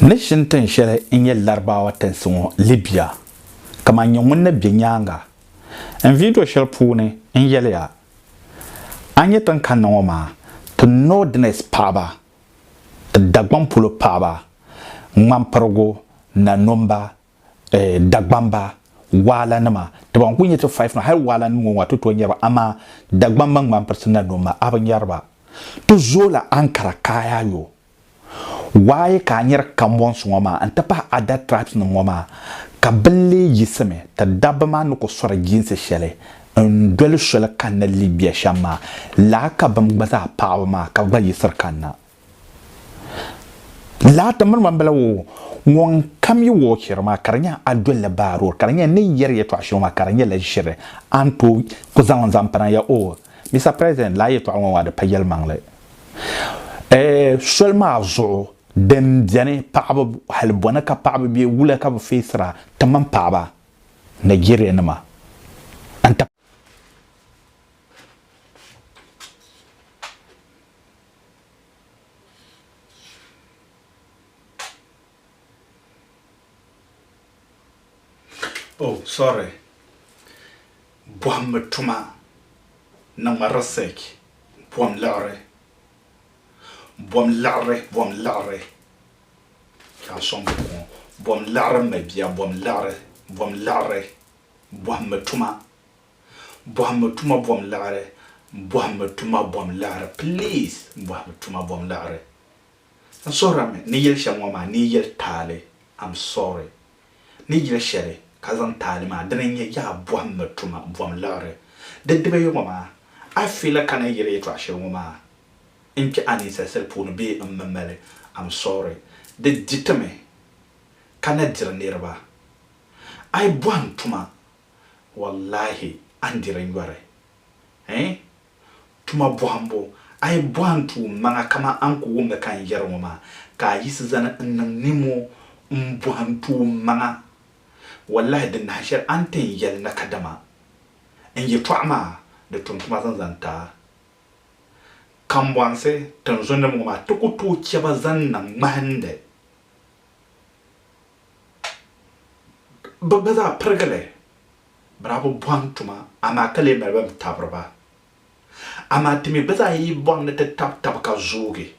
Nation ten shele inye larbawa ten sungo Libya kama nyongun na binyanga en video shel pune in yele ya anye tan kanoma to nordness paba to dagban pulo paba ngam na nomba dagbamba wala nama to ban kunye to 5 na har wala nwo wato to nyarba ama dagbamba ngam persona noma aban yarba to zola ankara kaya yo waye ka nyar kambon sungoma antapa ada tribes no ngoma ka belle yiseme ta dabama no ko sora ginse shele ndol shele kan na Libya shama la ka bam gbaza paama ka gba yisar kanna la ta man bala wo won kam yi wo kirma karanya adol la baro karanya ne yer ye to ashoma karanya la shire anto ko zan pana ya o Mr. President la ye to wa da payel mangle seulement zo dem diane paaba halbona ka paaba bi wula ka feesra tamam paaba Nigeria nama anta oh sorry boam tuma na marasek boam lare bom lare ka sombo bom lare me bia bom lare bom tuma bom lare please bom lare I'm sorry me ni yel shamwa ni yel tale I'm sorry ni yel shere kazan tale ma danenye ya bom lare de yo mama I feel like kana yele to ashe ma inke anisa sel pour be mmele I'm sorry de ditame kana dira nerba ai buan tuma wallahi andira ngware tuma buambo ai buan tu manga kama anko wonga kan yermo ma ka yisi zana nan nimo buan tu manga wallahi de nashar ante yel na kadama en ye twama de tuntuma zanzanta kambwanse tanzonda mwa tukutu chaba zanna mahande babaza pergale bravo bwantuma ama kale melbam tabraba ama timi baza yi bwang te tap ka zoge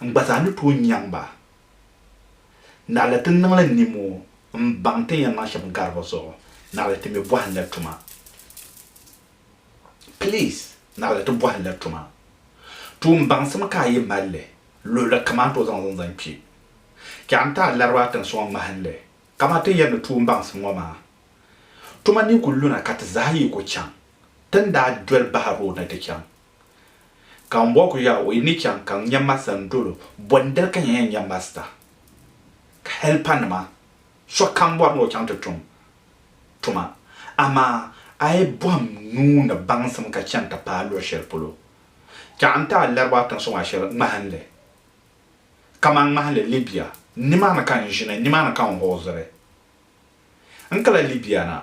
ngbaza ni tu nyamba na la tin nang la nimo mbangte ya na sham garbo so na la timi bwan la tuma please na la tu bwan la tuma tum bangsam ka yi malle lo la kamanto zan pi kanta larwa tan so mahalle kamata yan tum bangsam ma tuma ni kulluna kat zahi ko chan tanda dwel baharo na te chan kan bo ku ya we ni chan kan nyama sandolo bondel kan yan nyama sta helpan ma so kan bo no chan tum tuma ama ai bom nu na bangsam ka chan ta pa lo shel polo Kanta larba tan so ashira mahanle kaman mahanle Libya nima na kan jina nima na kan hozere ankala Libya na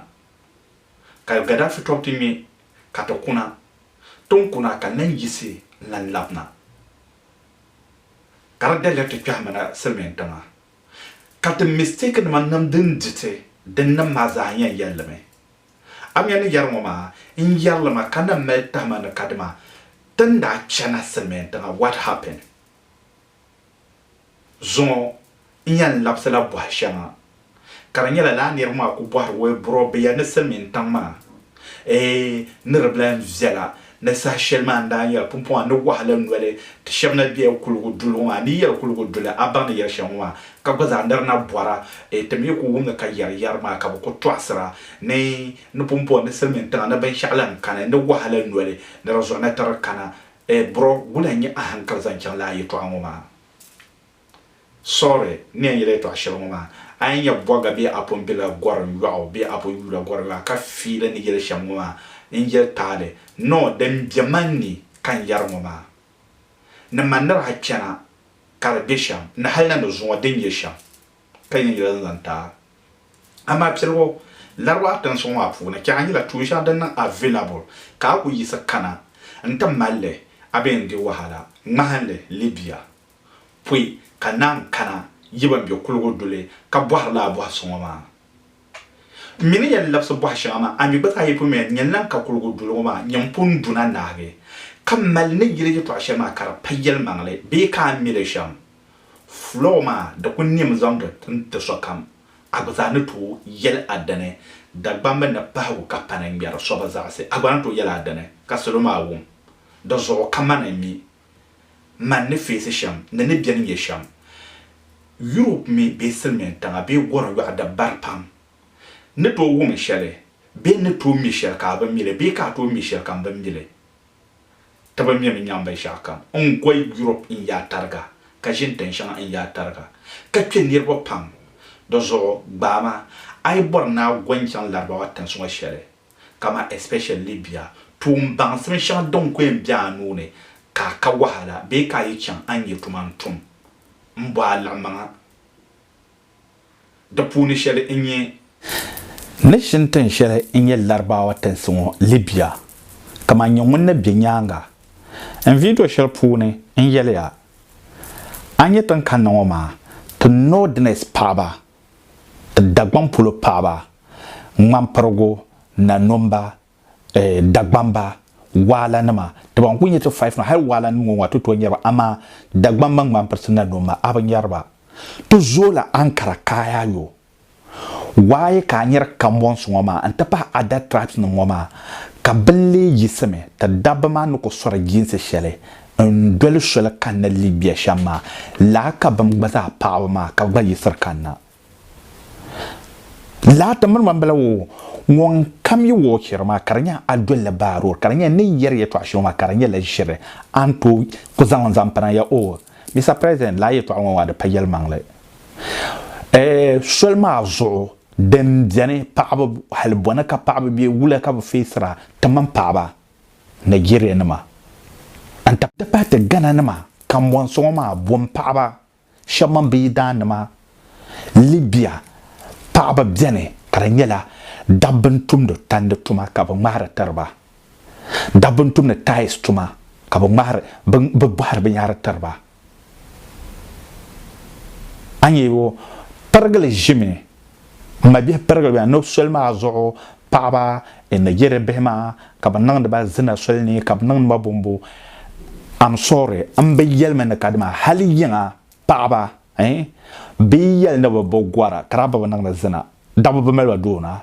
ka Gaddafi topti mi katokuna tonkuna kan nan yisi lan labna karade le tukhamana selmentama kat mistake man nam din dite den nam mazanya yallame amya ni yarmo ma in yallama kana melta man kadma tanda chana cement what happened zo inyan lapsala bwashama karanyala la nirma ku bwar we bro be ya cement ma nirblan zela na sa shelman da ya pumpo ando wahala nwele te shemna biya kulugo dulwa ni ya kulugo dula abana ya shamwa ka gwaza ndar na bwara te mi ku wumna ka yar ma ka ko twasra ne no pumpo ne cement na ban shalan kana ne wahala nwele ne razo na tar kana bro wula nya ahankal zanchan la yi to amoma sorry ne yele to ashiroma anya boga bi apon bila gor yawo bi apon yula gor la ka file ni yele shamoma inje tale no dem jamani kan yarmoma na mandar hakana karbisham na halna no zuwa den yesham kan yele zanta ama psirwo larwa tan so wa fu na kyanyi la tusha dan available ka ku yisa kana ntam malle abendi wahala mahalle Libya pui kanang kana yiban bi kulgo dule ka bohla bo songoma mini ya labso bo shama ami bata yipu men nyelan ka kulgo dule ma nyampun duna nage kamal ne yiri to shama kara payel mangle be ka mile sham floma da kunnim zonga tun ta sokam agzani to yel adane dagbamba na pahu ka panan biara soba zase agwana to yel adane ka soloma wum da zo kamana mi man ne fese sham ne ne bian ye sham Europe me be selmen tanga be gora yo da barpam ne to wum shele be ne to Michel ka ba mile be ka to Michel kan ba mile taba mi nyamba shaka on goy Europe in ya targa ka jin tension in ya targa ka twenir bo pam do zo bama ay borna gwanchan larba watan so shele kama especially Libya tum bang sem shan don ko en bia no ne ka wahala be ka yi chan anye tumantum mbo alamanga da puni shele inye nation ten shele inye larba watan so Libya kama nyongun na binyanga en video shele puni in yele ya anye tan kanoma to nordness paba dagbam pulo paba ngam na nomba dagbamba wala nama to ban kunye to 5 no har wala nu wato to nyarba ama dagbamba ngam persona nomba aba nyarba to zola ankara kaya yo waye ka nyar kambon songoma antapa ada tribes no ngoma ka belle yiseme ta dabba no ko sora jinse shele ndwele shele kan na Libya shama la ka bam gbaza pa ma ka gba yisar kanna la tamar mambala wo won kam yi wo kirma karanya adwele baro karanya ne yer yeto ashoma karanya la jire anto ko zan pana ya o Mr. President la yeto awon wa de payel mangle seulement zo dem diane paaba hal bona ka paaba bi wula ka feesra tamam paaba Nigeria nama anta tapate gana nama kam won so ma bom paaba shaman bi dan nama Libya paaba biane karanyela dabban tumdo tande tuma ka ba mara tarba dabban tumne tais tuma ka ba mara ba bar ba yara tarba anyewo pargale jimi ma bi pargale no seulement azo paaba en Nigeria behma ka ba nang ba zina solni ka ba nang ba bombo am sorry am be yelma na kadma hali yinga paaba bi yel na ba gwara karaba ba nang zina dabo ba melwa dona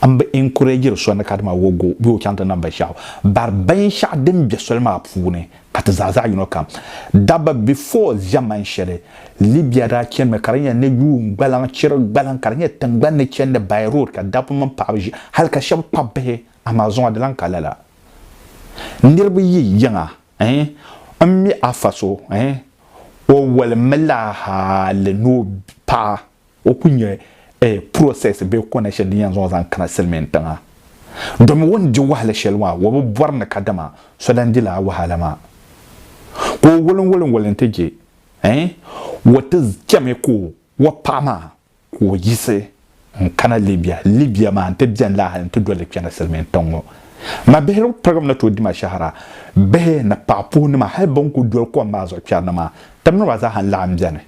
am be encourager so na kadma wogo bi o chanta namba shaw bar ban sha dem be seulement apune kat zaza kam daba before zaman shere Libya da ken me karanya ne yu ngbalan chiro ngbalan karanya tangban ne chen de Beirut ka daba man pabji halka shab pabbe Amazon de lan kalala ndirbi yi yanga ammi afaso o wal mala le no pa o kunye process be connection yan zo zan kana selmentanga domi won di wahala shelwa wo borna kadama so dan dila wahala ma ko wolon teje wata jame ko wa pama ko yise kana Libya ma ante bien la ante dole kana selmentango ma behro program na to di ma shahara be na papu ni ma hay bon ko dol ko ma zo piana ma tamno wa za han lam jane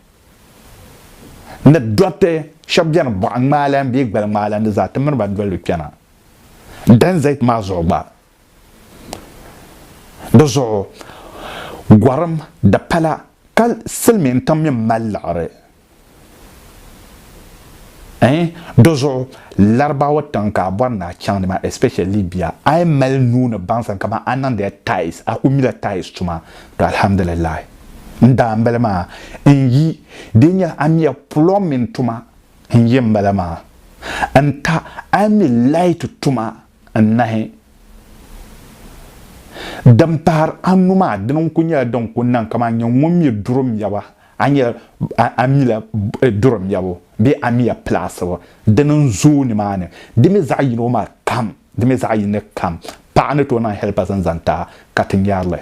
na dote shabjan ba malan bi gbal malan da za tamno ba dol piana dan zait ma zo ba dozo gwaram da pala kal silmin tam yam malare dozo larbawa tanka borna changma especially Libya ay mal nuna bansan kama anan de ties akumila ties tuma to alhamdulillah nda mbelama yi dinya amia plomin tuma yembalama anta ami light tuma annahi dampar anuma don kunya don kunnan kama nyommi durum yaba anya amila durum yabo be amia place wa denon zone mane dimi zayino ma kam dimi zayine kam pa ne to na help as zanta katin yarle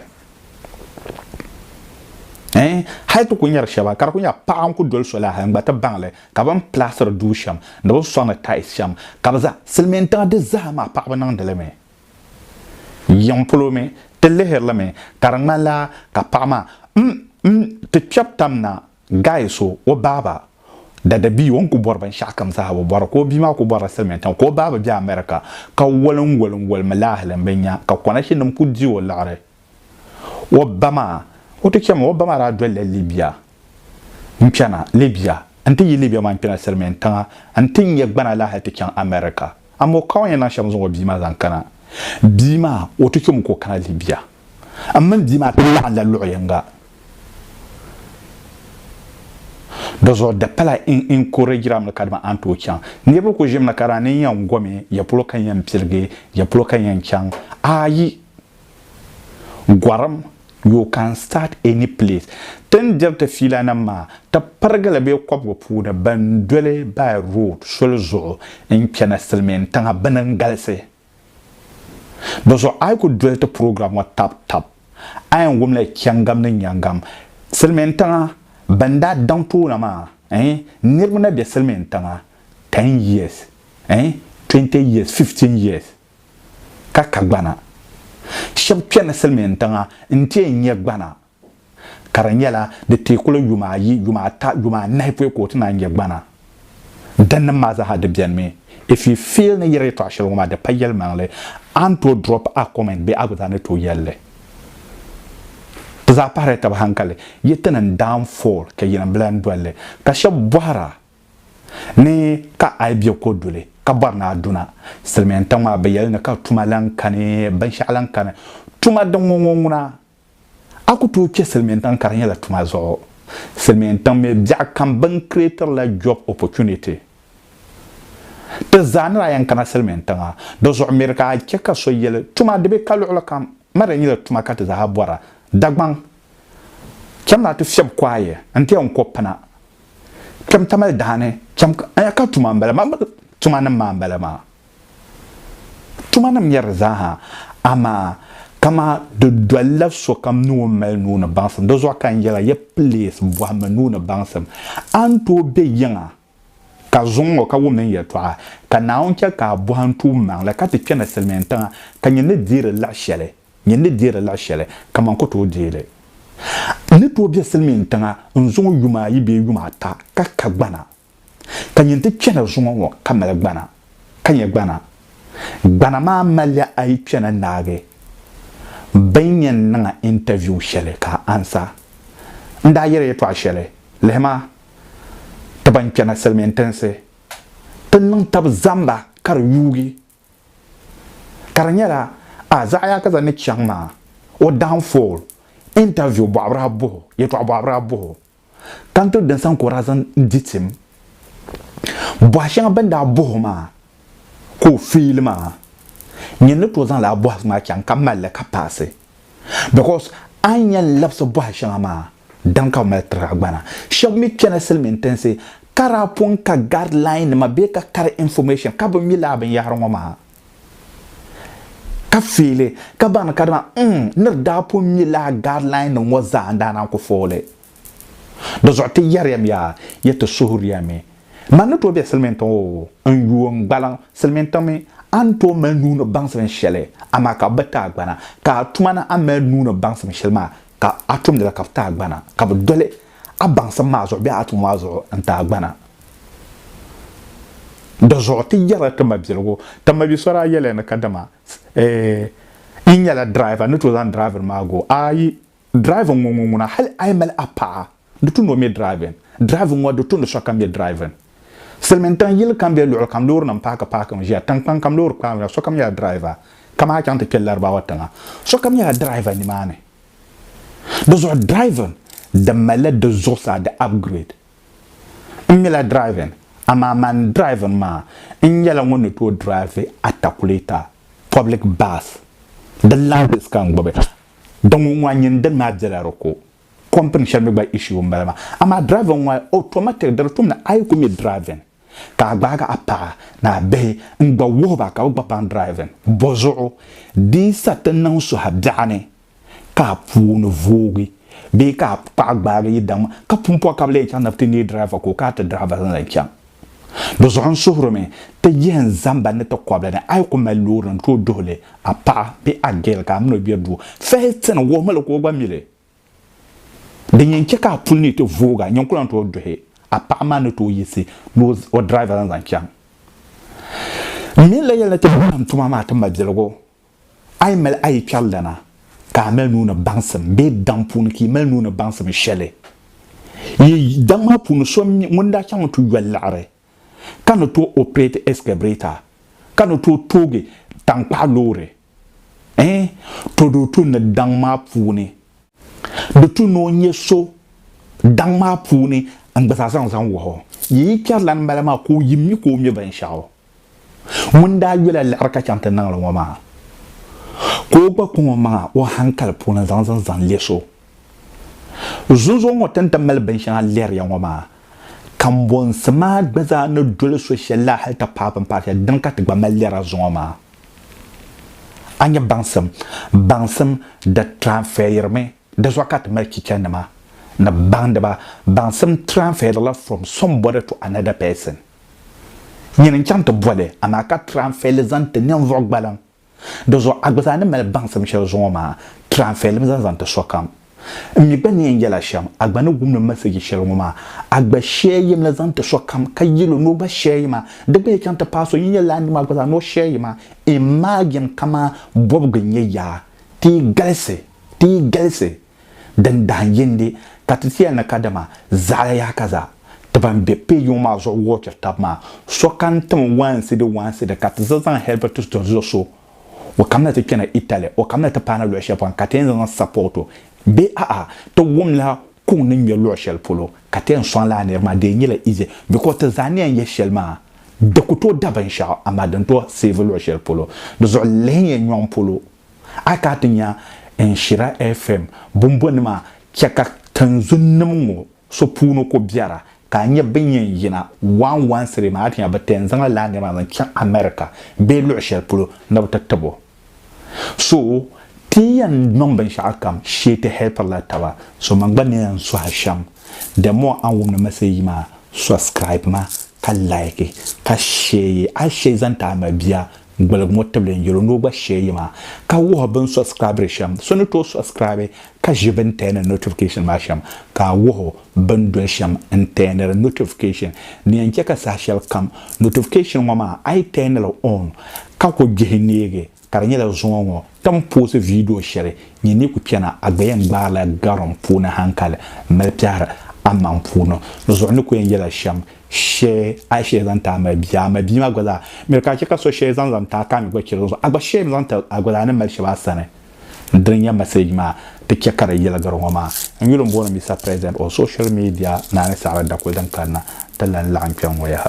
hay to kunya shaba kar kunya pa an ku dol sola ha ngata bangle ka ban place du sham do sona tais sham ka za silmenta de zama pa ban de leme yam plome te leher lame karangmala ka pama te te chap tamna gaiso o baba da bi won ku borban shakam sa bo bor ko bi ma ku bor selmen tan ko baba bi America ka wolon malahlan benya ka kona shi num ku di wolare Obama o te chama Obama ra dole Libya mpiana Libya anti Libya man pina selmen tan anti yegbana la ha te kan America amo ka yana sham zo bi ma zankana bi ma o te chum ko kana Libya amma bi ma ta la loyenga dozo da pala encourage ram kadma anto kyan ne ba ko jimna karane yan gome ya pulo kan yan pirge ya pulo kan yan kyan ayi gwaram you can start any place ten jabta filana ma ta pargala be kwabgo puda bandole by road solzo en piana selmen tanga banan galse dozo ay ko dwelta program wa tap ay ngumla kyangam ne nyangam selmen tanga banda danto na ma nirmuna be selmen tanga 10 years 20 years 15 years kakagbana shabpiana selmen tanga ntie nyegbana karanyela de tekolo yuma yi yuma ta yuma naipwe ko tana nyegbana dan ma za ha de bien me if you feel na yere to ashel ma de payel mangle anto drop a comment be agutane to yelle za pare ta hankale yetanan downfall ka yina blan dole ka shabwara ni ka aibiya ko dole ka barna duna selmen tama bayal na ka tumalan kane ban sha'alan kane tuma dan wongona aku to ke selmen tan karanya la tuma zo selmen tan me bia kan ban creator la job opportunity te zanra yan kana selmen tan do zo amerika ke ka so yele tuma de be kalu la kam mara ni la tuma ka ta za bwara dagban kem na to fiab kwaye ante on kopana kem tamal dane kem ka tuma mbala ma tuma na mbala ma tuma na myer zaha ama kama de dwalla so kam no mel no na bansam do zo kan yela ye place bo ma no na bansam anto be yanga ka zongo ka women ye to ka na oncha ka bo hantu man la ka te kena selmenta ka nyene dire la shele nyende dire la shele kama ko to dire ne to bia selmin tanga nzongo yuma yi be yuma ta ka kagbana ka nyente kena zongo ka mala gbana ka nye gbana gbana ma malya ai kena nage bayin na interview shele ka ansa nda yere to shele lema taban kena selmin tense tan tab zamba kar yugi karanyara azaya kaza ne changma o downfall interview bo abrabo yeto abrabo kanto den san korazan ditim bo ashan banda bo ma ko filma nyen to zan la bo ma kan kamal ka passe because anya lapso bo ashan ma dan ka metra gbana shami kena selmen tense kara pon ka guideline ma be ka kar information ka bo mi la ben yaro ma ka file ka bana kadma ner da po mi la guideline no waza andana ko fole do zote yarem ya yeto suhuriya me man to be selmento en yuon balan selmento me anto manu no bansen shele amaka bata gbana ka tumana amanu no bansen shelma ka atum de la kafta gbana ka dole abansa mazo be atum mazo anta gbana do zote yara tamabilgo tamabi sora yele na kadama inyala driver no to zan driver mago ai driver ngomuna hal ai mal apa do no me driving ngo do to no so kam be driving selmentan yil kam be lor kam lor nam paka mo ja tan kam lor kam so kam ya driver kama chante kellar ba watanga so kam ya driver ni mane do zo driving the malade de zo sa de upgrade inyala driving ama man driving ma inyala ngono to drive atakuleta public bus the loudest kan bobe don wanyin den ma jara roko company shall be issue mbala ama driving wa automatic der tumna ay ko mi driving ka baga apa na be ngba wo ba ka gba pan driving bozo di satan so habdane ka puno vogi be ka pa baga yidam ka pumpo ka le chan naftini driver ko ka ta driver na chan do zon suhrome te yen zamba ne to kwabla ay ko maluran to dole apa be agel ka mno bi du fetin wo mal ko gba mile de yin ka pulni to voga nyon kulan to dohe a pa ma no to yisi no o driver zan kyan min la yalla te am tuma ma tamba bilgo ay mel ay pialdana ka mel nuna bansam be dampun ki mel nuna bansam shele yi dama pun so mun da kyan to yallare kan to operate excavator kan to toge tankpa lore to do to na dama puni de tu no nyeso dama puni an gbasa san wo yi pialan malama ko yimmi ko mi ban shawo mun da yula larka canta nan la ma ko ba ko ma o hankal puna zan leso zunzo ngotan tamal ban shan ler ya ma kambon sama gbaza na dole social la halta papan party dan ka tgba malera zoma anya bansam da transfer me da zwakat marki kanama na bandaba bansam transfer la from somebody to another person nyen chanta bole amaka transfer le zante nem vogbalan da zo agbaza na mal bansam shel zoma transfer le zante sokam mi bani yela sham agbana gumno message shelmuma agba sheyim la zante sokam kayilo no ba sheyima de be chanta paso yin land ma gbaza no sheyima imagine kama bob ganye ya ti galse dan yende katitiya na kadama zala ya kaza taban be pe yoma zo water tabma sokan tam once de katizan help to so wa kamna te kena Italy wa kamna te pana lo shepan katen zan supporto be to wumla kun nin yo lo shel polo katen son la ne ma de nyela ize because Tanzania ye shelma de kuto daban sha amadan to save lo shel polo do zo lenye nyon polo akatinya en shira FM bumbonima kyaka tanzunnumo so puno ko biara ka nya benyen yina 113 ma atinya baten zan la ne ma zan America be lo shel polo na tattabo so tiyan nomban shakam shete helper la tawa so mangbane so hasham the more an wumna masayi ma subscribe ma ka like ka share a share zanta ma biya gbalg motable yoro no ba share ma ka wo ban subscribe sham so no to subscribe ka jiben tena notification ma sham ka wo ban do sham tena notification ni anke ka sa shel kam notification ma ai tena on ka ko gehinege karanya la zongo tam pose video shere ni ni ku piana agbayen bala garom puna hankal melpiar amman puno no zonni ko yela sham she a she zanta ma biya gola me ka so she zan ta ka mi gwakiro agba she zanta agola na mel shaba sane drinya message ma te ke kara yela garom ma ngiro mbona mi sa present on social media na ne sa da ko dan kana talan la ampian waya